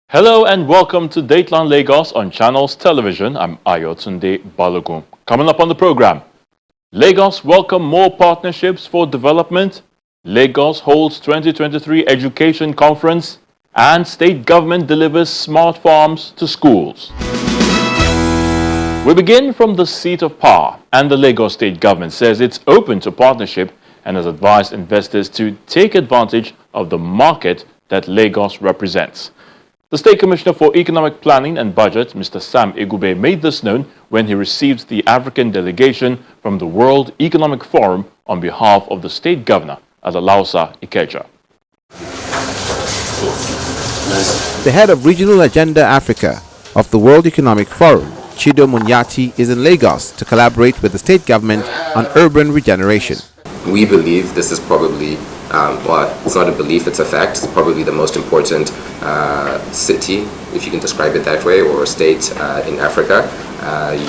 Hello and welcome to Dateline Lagos on Channels Television. I'm Ayotunde Balogun. Coming up on the program, Lagos welcome more partnerships for development. Lagos holds 2023 Education Conference and state government delivers smart farms to schools. We begin from the seat of power, and the Lagos state government says it's open to partnership and has advised investors to take advantage of the market that Lagos represents. The State Commissioner for Economic Planning and Budget, Mr. Sam Igube, made this known when he received the African delegation from the World Economic Forum on behalf of the State Governor at Alausa, Ikeja. The head of Regional Agenda Africa of the World Economic Forum, Chido Munyati, is in Lagos to collaborate with the state government on urban regeneration. We believe this is probably, well, it's not a belief, it's a fact. It's probably the most important city, if you can describe it that way, or state in Africa.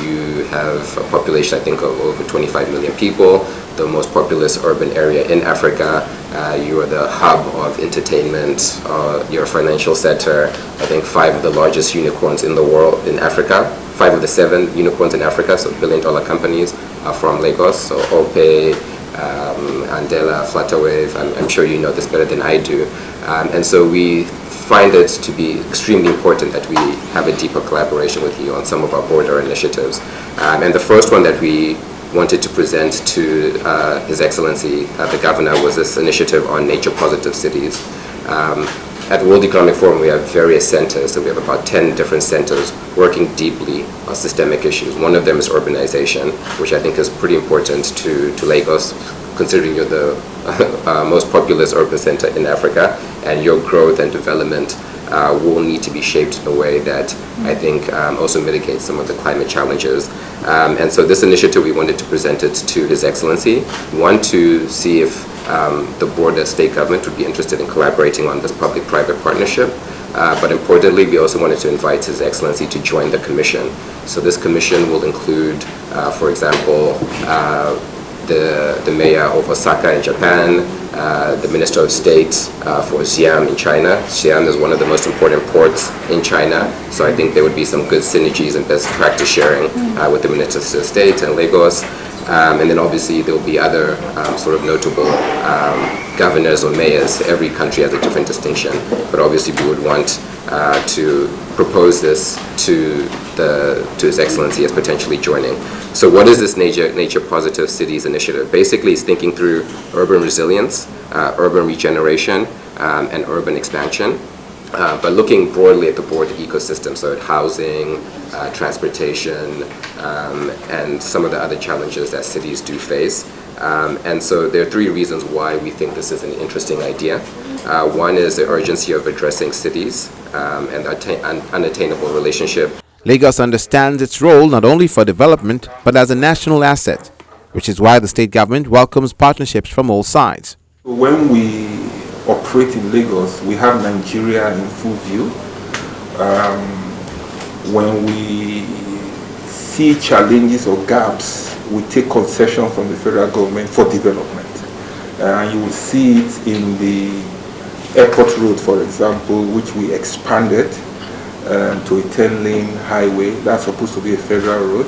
You have a population, I think, of over 25 million people, the most populous urban area in Africa. You are the hub of entertainment, you're a financial center. I think 5 of the largest unicorns in the world in Africa, 5 of the 7 unicorns in Africa, so billion-dollar companies, are from Lagos. So Opay, Andela, Flutterwave, I'm sure you know this better than I do. And so we find it to be extremely important that we have a deeper collaboration with you on some of our border initiatives. And the first one that we wanted to present to His Excellency, the Governor, was this initiative on nature-positive cities. At the World Economic Forum, we have various centers, so we have about 10 different centers working deeply on systemic issues. One of them is urbanization, which I think is pretty important to Lagos, considering you're the most populous urban center in Africa, and your growth and development will need to be shaped in a way that I think also mitigates some of the climate challenges. And so this initiative, we wanted to present it to His Excellency. One, to see if the broader state government would be interested in collaborating on this public-private partnership. But importantly, we also wanted to invite His Excellency to join the commission. So this commission will include, for example, the mayor of Osaka in Japan, the Minister of State for Xi'an in China. Xi'an is one of the most important ports in China, so I think there would be some good synergies and best practice sharing with the Ministers of State and Lagos. And then obviously there will be other sort of notable governors or mayors. Every country has a different distinction, but obviously we would want to propose this to His Excellency as potentially joining. So what is this Nature Positive Cities initiative? Basically, it's thinking through urban resilience, urban regeneration, and urban expansion, but looking broadly at the broader ecosystem, so at housing, transportation, and some of the other challenges that cities do face. And so there are 3 reasons why we think this is an interesting idea. One is the urgency of addressing cities and the unattainable relationship. Lagos understands its role not only for development but as a national asset, which is why the state government welcomes partnerships from all sides. When we operate in Lagos, we have Nigeria in full view. When we see challenges or gaps, we take concession from the federal government for development. You will see it in the airport road, for example, which we expanded to a 10-lane highway. That's supposed to be a federal road.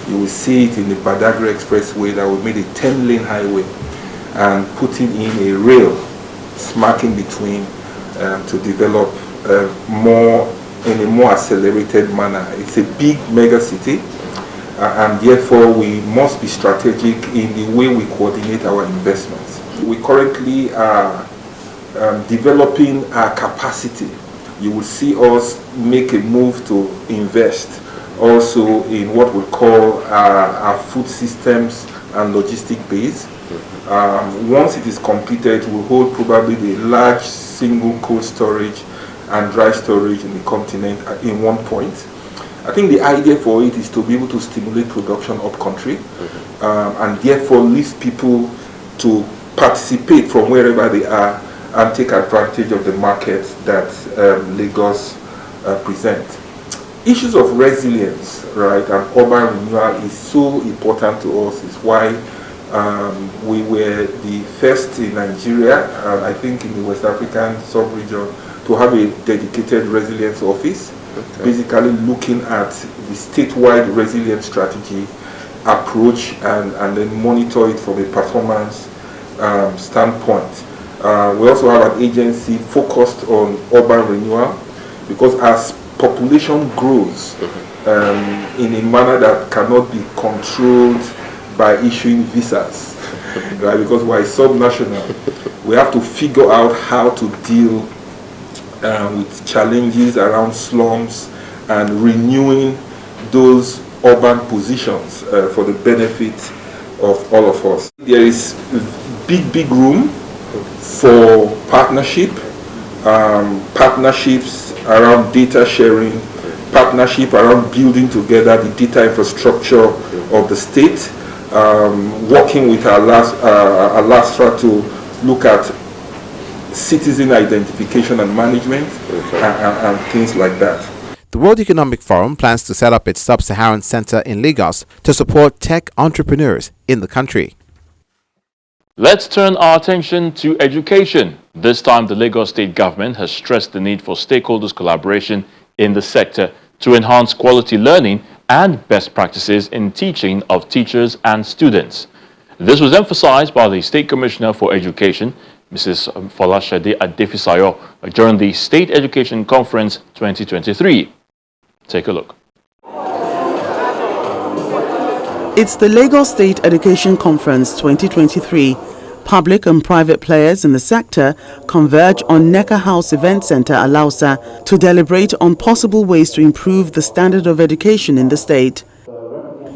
You will see it in the Badagry Expressway that we made a 10-lane highway and putting in a rail smack in between to develop more in a more accelerated manner. It's a big mega city, and therefore we must be strategic in the way we coordinate our investments. We currently are developing our capacity. You will see us make a move to invest also in what we call our food systems and logistic base. Once it is completed, we'll hold probably the large single cold storage and dry storage in the continent in one point. I think the idea for it is to be able to stimulate production up country and therefore leave people to participate from wherever they are and take advantage of the markets that Lagos presents. Issues of resilience, right, and urban renewal is so important to us. It's why we were the first in Nigeria, and I think in the West African sub-region, to have a dedicated resilience office, basically looking at the statewide resilience strategy approach and then monitor it from a performance standpoint. We also have an agency focused on urban renewal, because as population grows in a manner that cannot be controlled by issuing visas, right? Because we're subnational, we have to figure out how to deal with challenges around slums and renewing those urban positions for the benefit of all of us. There is big room for partnerships around data sharing, partnership around building together the data infrastructure of the state, working with our LASTRA to look at citizen identification and management and things like that. The World Economic Forum plans to set up its Sub-Saharan Center in Lagos to support tech entrepreneurs in the country. Let's turn our attention to education. This time, the Lagos State government has stressed the need for stakeholders' collaboration in the sector to enhance quality learning and best practices in teaching of teachers and students. This was emphasized by the State Commissioner for Education, Mrs. Folashade Adefisayo, during the State Education Conference 2023. Take a look. It's the Lagos State Education Conference 2023. Public and private players in the sector converge on Necker House Event Center, Alausa, to deliberate on possible ways to improve the standard of education in the state.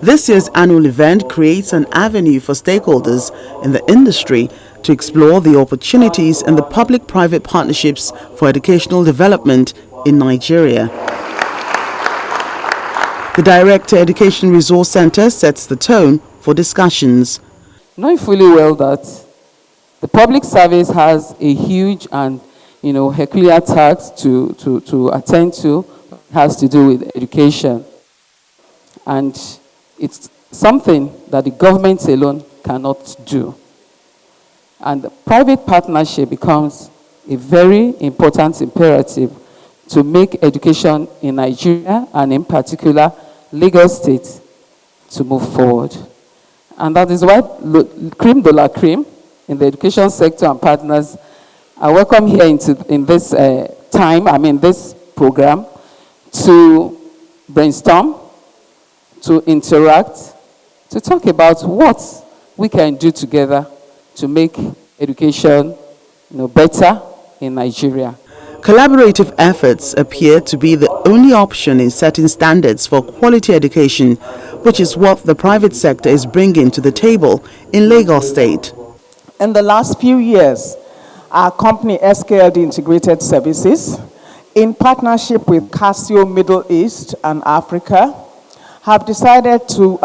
This year's annual event creates an avenue for stakeholders in the industry to explore the opportunities in the public-private partnerships for educational development in Nigeria. The Director Education Resource Center sets the tone for discussions. Knowing fully well that the public service has a huge and Herculean task to attend to, has to do with education. And it's something that the government alone cannot do. And the private partnership becomes a very important imperative to make education in Nigeria, and in particular Lagos State, to move forward. And that is why Cream de la Cream in the education sector and partners are welcome here in this this program, to brainstorm, to interact, to talk about what we can do together to make education better in Nigeria. Collaborative efforts appear to be the only option in setting standards for quality education, which is what the private sector is bringing to the table in Lagos State. In the last few years, our company SKLD Integrated Services, in partnership with Casio Middle East and Africa, have decided to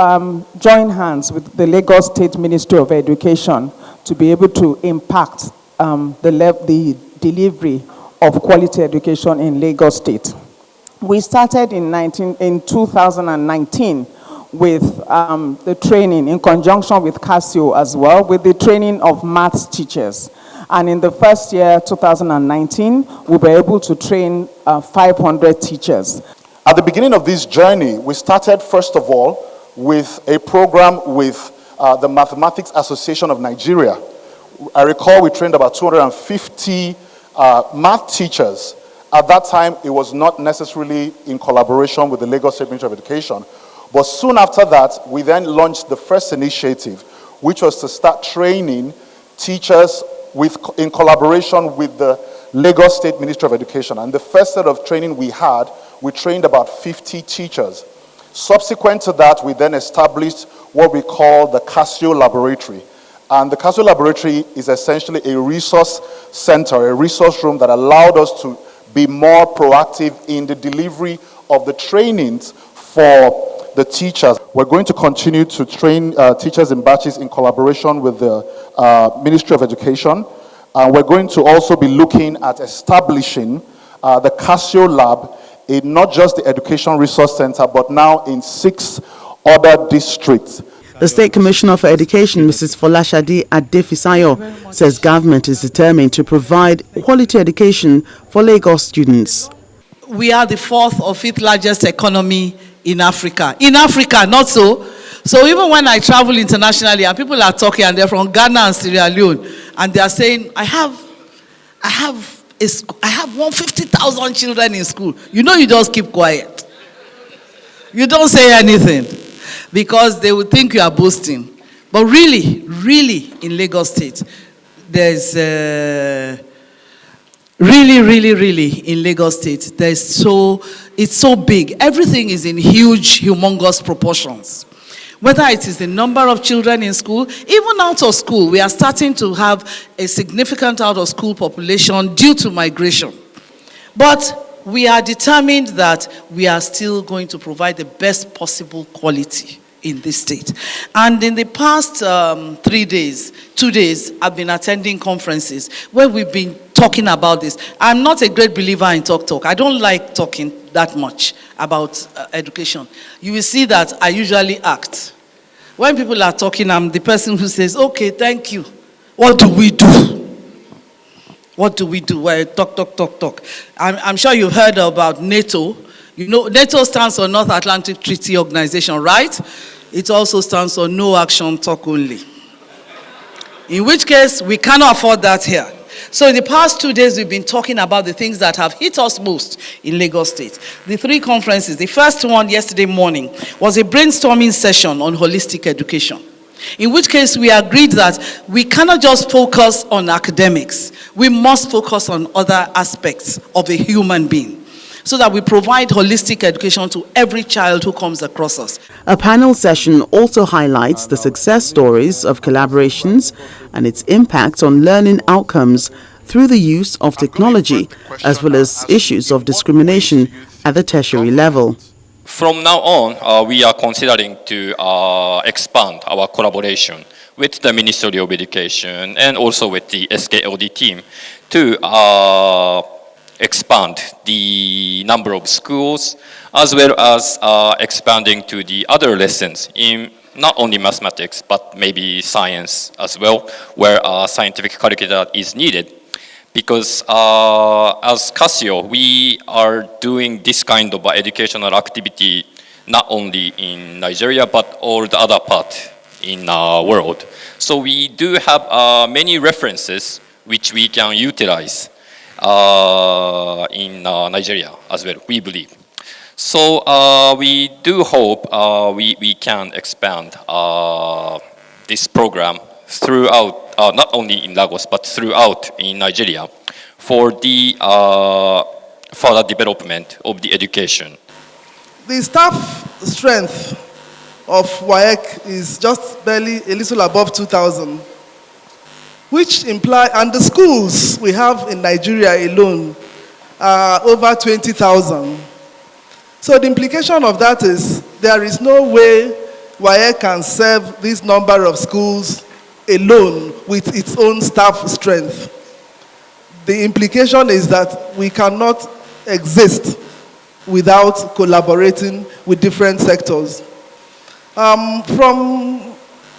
join hands with the Lagos State Ministry of Education to be able to impact the delivery of quality education in Lagos State. We started in 2019 with the training, in conjunction with Casio as well, with the training of maths teachers. And in the first year, 2019, we were able to train 500 teachers. At the beginning of this journey, we started, first of all, with a program with the Mathematics Association of Nigeria. I recall we trained about 250 math teachers. At that time, it was not necessarily in collaboration with the Lagos State Ministry of Education. But soon after that, we then launched the first initiative, which was to start training teachers in collaboration with the Lagos State Ministry of Education. And the first set of training we trained about 50 teachers. Subsequent to that, we then established what we call the Casio Laboratory. And the Casio Laboratory is essentially a resource center, a resource room that allowed us to be more proactive in the delivery of the trainings for the teachers. We're going to continue to train teachers in batches in collaboration with the Ministry of Education. We're going to also be looking at establishing the Casio Lab in not just the Education Resource Center, but now in 6 other districts. The State Commissioner for Education, Mrs. Folashade Adefisayo, says government is determined to provide quality education for Lagos students. We are the fourth or fifth largest economy in Africa. In Africa, not so. So even when I travel internationally and people are talking and they're from Ghana and Sierra Leone and they are saying, I have 150,000 children in school. You know, you just keep quiet. You don't say anything because they will think you are boasting. But really, really in Lagos State, there's really in Lagos State, it's so big. Everything is in huge, humongous proportions. Whether it is the number of children in school, even out of school, we are starting to have a significant out of school population due to migration. But we are determined that we are still going to provide the best possible quality in this state. And in the past 2 days, I've been attending conferences where we've been talking about this. I'm not a great believer in talk. I don't like talking that much about education. You will see that I usually act. When people are talking, I'm the person who says, okay, thank you. What do we do? What do we do? Well, talk. I'm sure you've heard about NATO. You know, NATO stands for North Atlantic Treaty Organization, right? It also stands for no action, talk only. In which case, we cannot afford that here. So in the past 2 days, we've been talking about the things that have hit us most in Lagos State. The 3 conferences, the first one yesterday morning was a brainstorming session on holistic education. In which case, we agreed that we cannot just focus on academics. We must focus on other aspects of a human being, so that we provide holistic education to every child who comes across us. A panel session also highlights the success stories of collaborations and its impact on learning outcomes through the use of technology, as well as issues of discrimination at the tertiary level. From now on, we are considering to expand our collaboration with the Ministry of Education and also with the SKLD team to expand the number of schools, as well as expanding to the other lessons in not only mathematics, but maybe science as well, where scientific curricula is needed. Because as Casio, we are doing this kind of educational activity not only in Nigeria, but all the other parts in the world. So we do have many references which we can utilize in Nigeria as well, we believe. So we do hope we can expand this program throughout, not only in Lagos, but throughout in Nigeria for the further development of the education. The staff strength of WAEC is just barely a little above 2,000. Which imply, and the schools we have in Nigeria alone are over 20,000. So the implication of that is there is no way WAEC can serve this number of schools alone with its own staff strength. The implication is that we cannot exist without collaborating with different sectors. From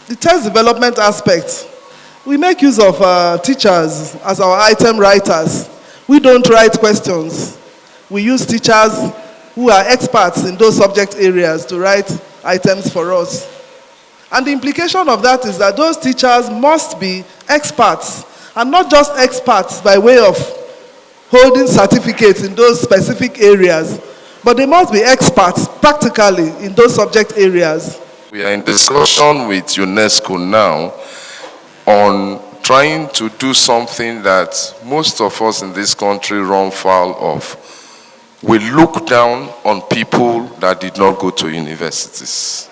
the test development aspect, we make use of teachers as our item writers. We don't write questions. We use teachers who are experts in those subject areas to write items for us. And the implication of that is that those teachers must be experts, and not just experts by way of holding certificates in those specific areas, but they must be experts practically in those subject areas. We are in discussion with UNESCO now on trying to do something that most of us in this country run foul of. We look down on people that did not go to universities.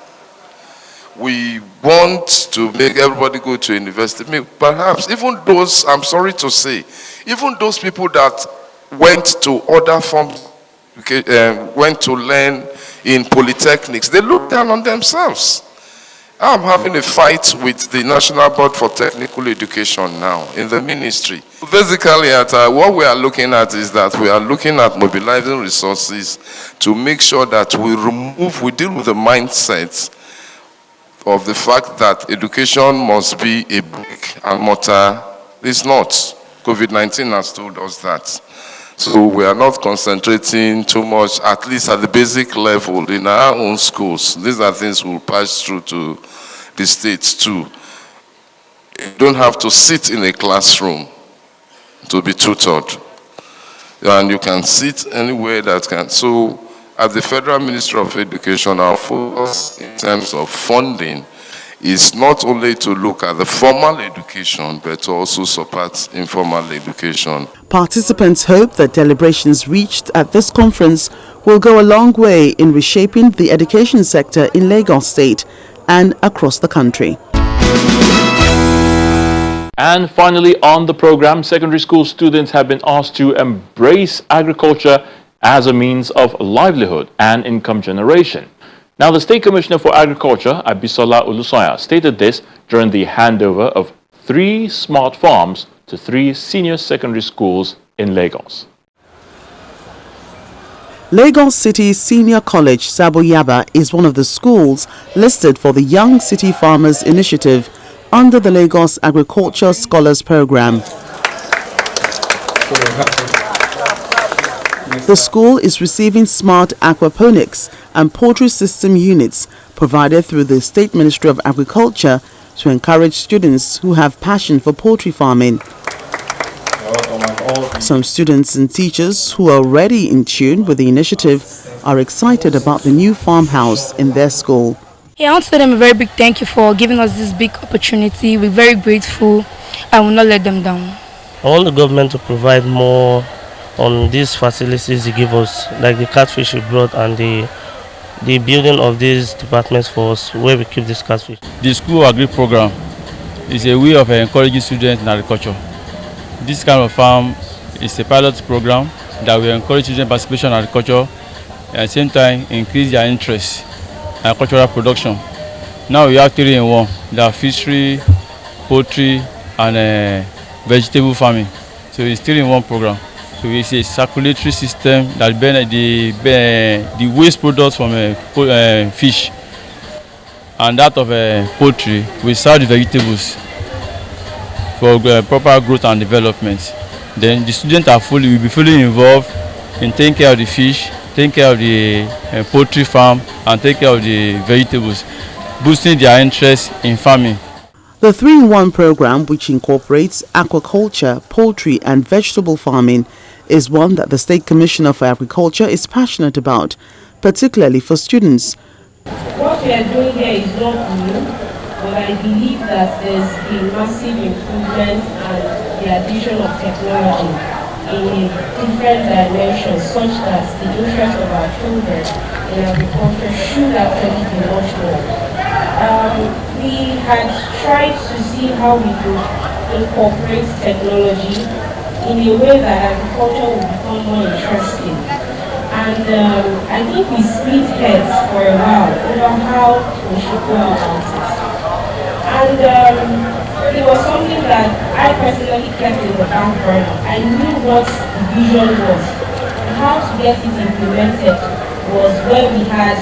We want to make everybody go to university. Perhaps even those, I'm sorry to say, even those people that went to other forms, went to learn in polytechnics, they look down on themselves. I'm having a fight with the National Board for Technical Education now in the ministry. Basically, what we are looking at is that we are looking at mobilizing resources to make sure that we deal with the mindsets of the fact that education must be a brick and mortar. It's not. COVID-19 has told us that. So we are not concentrating too much, at least at the basic level, in our own schools. These are things we'll pass through to the states too. You don't have to sit in a classroom to be tutored. And you can sit anywhere that can. So at the Federal Ministry of Education, our focus in terms of funding is not only to look at the formal education, but to also support informal education. Participants hope that deliberations reached at this conference will go a long way in reshaping the education sector in Lagos State and across the country. And finally on the program, secondary school students have been asked to embrace agriculture as a means of livelihood and income generation. Now, the State Commissioner for Agriculture, Abisola Olusoya, stated this during the handover of 3 smart farms to 3 senior secondary schools in Lagos. Lagos City Senior College Sabo Yaba is one of the schools listed for the Young City Farmers Initiative under the Lagos Agriculture Scholars Program. The school is receiving smart aquaponics and poultry system units provided through the State Ministry of Agriculture to encourage students who have passion for poultry farming. Some students and teachers who are already in tune with the initiative are excited about the new farmhouse in their school. I want to tell them a very big thank you for giving us this big opportunity. We're very grateful. I will not let them down. I want the government to provide more on these facilities they give us, like the catfish we brought and the building of these departments for us where we keep this catfish. The school agri program is a way of encouraging students in agriculture. This kind of farm is a pilot program that will encourage student participation in agriculture and at the same time increase their interest in agricultural production. Now we have 3 in 1, the fishery, poultry and vegetable farming. So it's 3 in 1 program. So it's a circulatory system that the waste products from fish and that of poultry will serve the vegetables for proper growth and development. Then the students will be fully involved in taking care of the fish, taking care of the poultry farm and taking care of the vegetables, boosting their interest in farming. The 3-in-1 program, which incorporates aquaculture, poultry and vegetable farming, is one that the State Commissioner for Agriculture is passionate about, particularly for students. What we are doing here is not new, but I believe that there's been massive improvement and the addition of technology in different dimensions such that the interest of our children in agriculture should actually be much more. We had tried to see how we could incorporate technology in a way that agriculture will become more interesting. And I think we split heads for a while over how we should go about it. And it was something that I personally kept in the back burner. I knew what the vision was. How to get it implemented was where we had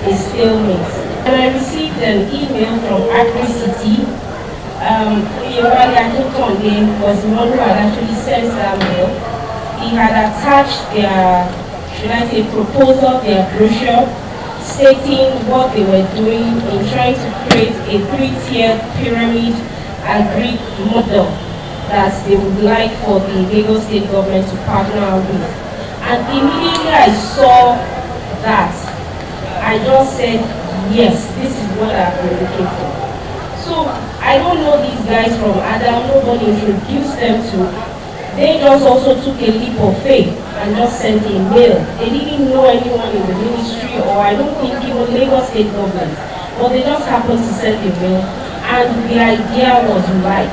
a stalemate. And I received an email from AgriCity. Was the one who had actually sent that mail. He had attached their, should I say, proposal, their brochure, stating what they were doing in trying to create a 3-tiered pyramid agri model that they would like for the Lagos State government to partner with. And immediately I saw that, I just said, yes, this is what I've been looking for. So I don't know these guys from Adam, nobody introduced them to. They just also took a leap of faith and just sent a mail. They didn't know anyone in the ministry, or I don't think even Lagos State government, but they just happened to send a mail and the idea was ripe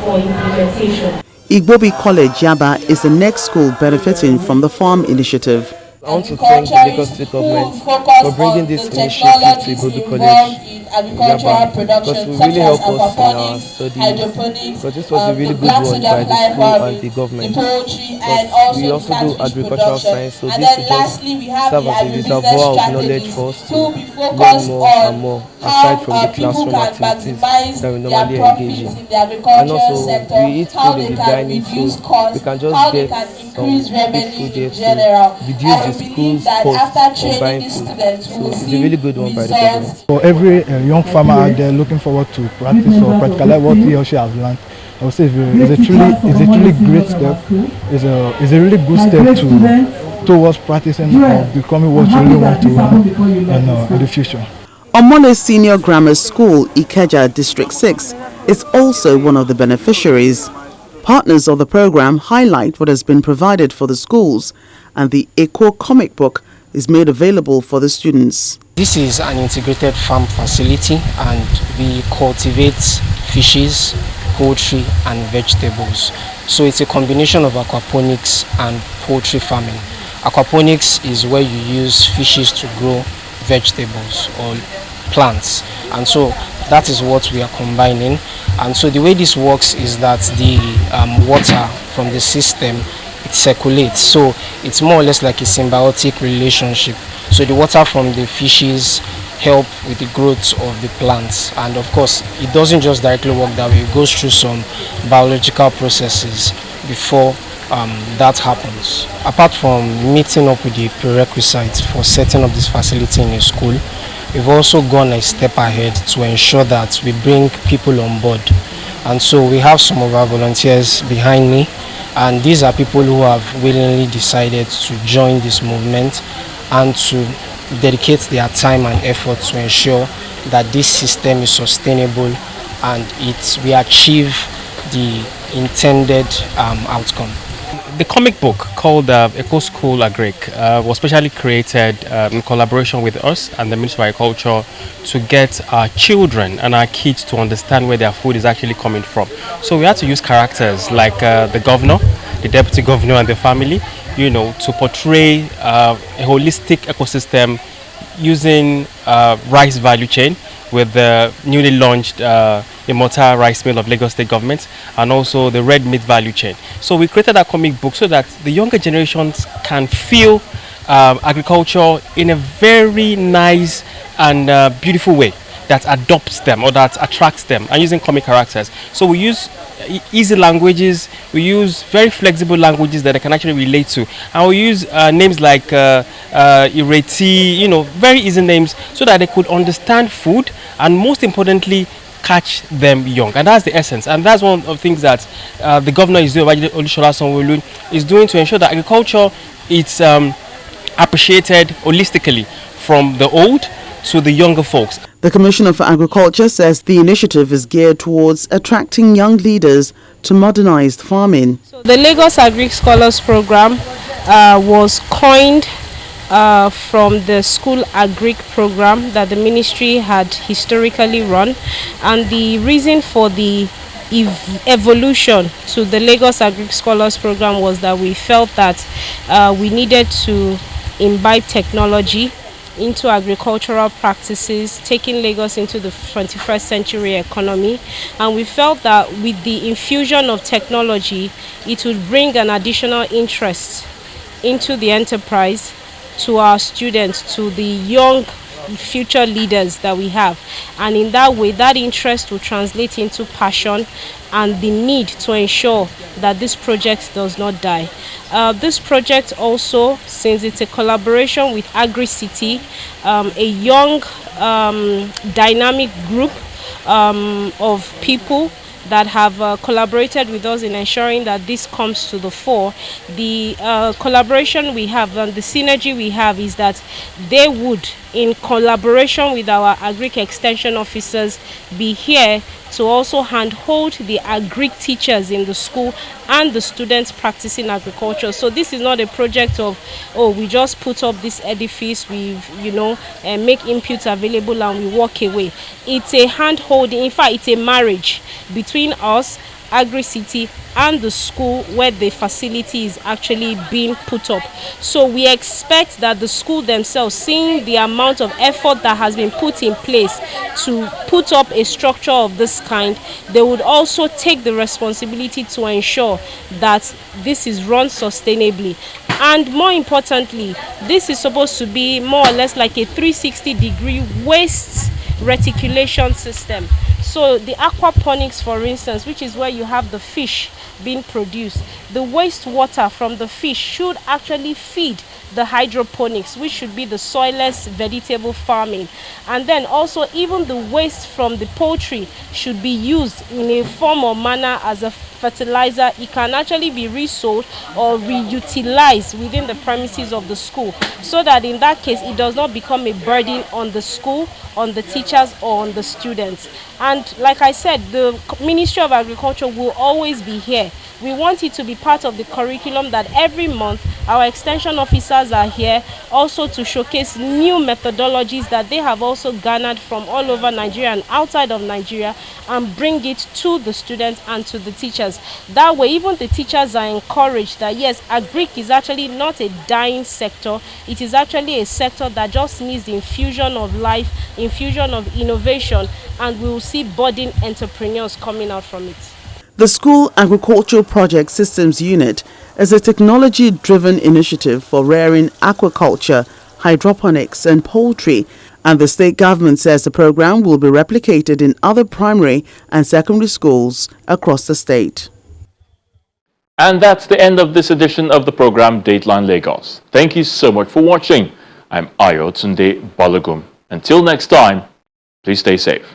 for implementation. Igbobi College Yaba is the next school benefiting from the farm initiative. I want to thank the Lagos State government for bringing this initiative to Igodu College, Yaba, because it will really help us in our studies, because this was a really good one by the school and the government, because we also do agricultural science, so this will just serve as a reservoir of knowledge for us to learn more and more, aside from the classroom activities that we normally engage in. And also, we eat food in the dining, so we can just get some quick food here to reduce the school's cost of buying food. So it's a really good one by the government. For every young farmer out there looking forward to practice or practicalize what he or she has learned, I would say it's a truly great step. It's a really good step towards practicing or becoming what you really want to learn in the future. Omole Senior Grammar School, Ikeja, District 6, is also one of the beneficiaries. Partners of the program highlight what has been provided for the schools, and the Eco comic book is made available for the students. This is an integrated farm facility, and we cultivate fishes, poultry and vegetables. So it's a combination of aquaponics and poultry farming. Aquaponics is where you use fishes to grow vegetables or plants, and so that is what we are combining. And so the way this works is that the water from the system, it circulates, so it's more or less like a symbiotic relationship. So the water from the fishes help with the growth of the plants, and of course it doesn't just directly work that way, it goes through some biological processes before that happens. Apart from meeting up with the prerequisites for setting up this facility in a school, we've also gone a step ahead to ensure that we bring people on board. And so we have some of our volunteers behind me, and these are people who have willingly decided to join this movement and to dedicate their time and effort to ensure that this system is sustainable and we achieve the intended outcome. The comic book called Eco School Agric was specially created in collaboration with us and the Ministry of Agriculture to get our children and our kids to understand where their food is actually coming from. So we had to use characters like the governor, the deputy governor and the family, to portray a holistic ecosystem using rice value chain with the newly launched Immortal Rice Mill of Lagos State Government, and also the red meat value chain. So we created that comic book so that the younger generations can feel agriculture in a very nice and beautiful way that adopts them or that attracts them, and using comic characters. So we use easy languages, we use very flexible languages that they can actually relate to, and we use names like Ireti, very easy names, so that they could understand food and most importantly catch them young. And that's the essence, and that's one of the things that the governor is doing, Olusola Sanwo-Olu, is doing to ensure that agriculture is appreciated holistically from the old to the younger folks. The Commissioner for Agriculture says the initiative is geared towards attracting young leaders to modernized farming. So the Lagos Agric Scholars Program was coined from the school agric program that the ministry had historically run, and the reason for the evolution to the Lagos Agric Scholars Program was that we felt that we needed to imbibe technology into agricultural practices, taking Lagos into the 21st century economy, and we felt that with the infusion of technology it would bring an additional interest into the enterprise, to our students, to the young future leaders that we have, and in that way that interest will translate into passion and the need to ensure that this project does not die. This project also, since it's a collaboration with AgriCity, a young dynamic group of people that have collaborated with us in ensuring that this comes to the fore. The collaboration we have and the synergy we have is that they would, in collaboration with our agric extension officers, be here to also handhold the agric teachers in the school and the students practicing agriculture. So this is not a project of, we just put up this edifice, we make inputs available and we walk away. It's a handholding, in fact it's a marriage between us agri-city and the school where the facility is actually being put up. So we expect that the school themselves, seeing the amount of effort that has been put in place to put up a structure of this kind, they would also take the responsibility to ensure that this is run sustainably. And more importantly, this is supposed to be more or less like a 360-degree waste reticulation system. So the aquaponics, for instance, which is where you have the fish being produced, the wastewater from the fish should actually feed the hydroponics, which should be the soilless vegetable farming. And then also even the waste from the poultry should be used in a form or manner as a fertilizer. It can actually be resold or reutilized within the premises of the school, so that in that case it does not become a burden on the school, on the teachers, or on the students. And like I said, the Ministry of Agriculture will always be here. We want it to be part of the curriculum that every month our extension officers are here also to showcase new methodologies that they have also garnered from all over Nigeria and outside of Nigeria, and bring it to the students and to the teachers. That way even the teachers are encouraged that yes, agric is actually not a dying sector. It is actually a sector that just needs the infusion of life, infusion of innovation, and we will see budding entrepreneurs coming out from it. The School Agricultural Project Systems Unit is a technology-driven initiative for rearing aquaculture, hydroponics and poultry, and the state government says the program will be replicated in other primary and secondary schools across the state. And that's the end of this edition of the program Dateline Lagos. Thank you so much for watching. I'm Ayo Tunde Balagum. Until next time, please stay safe.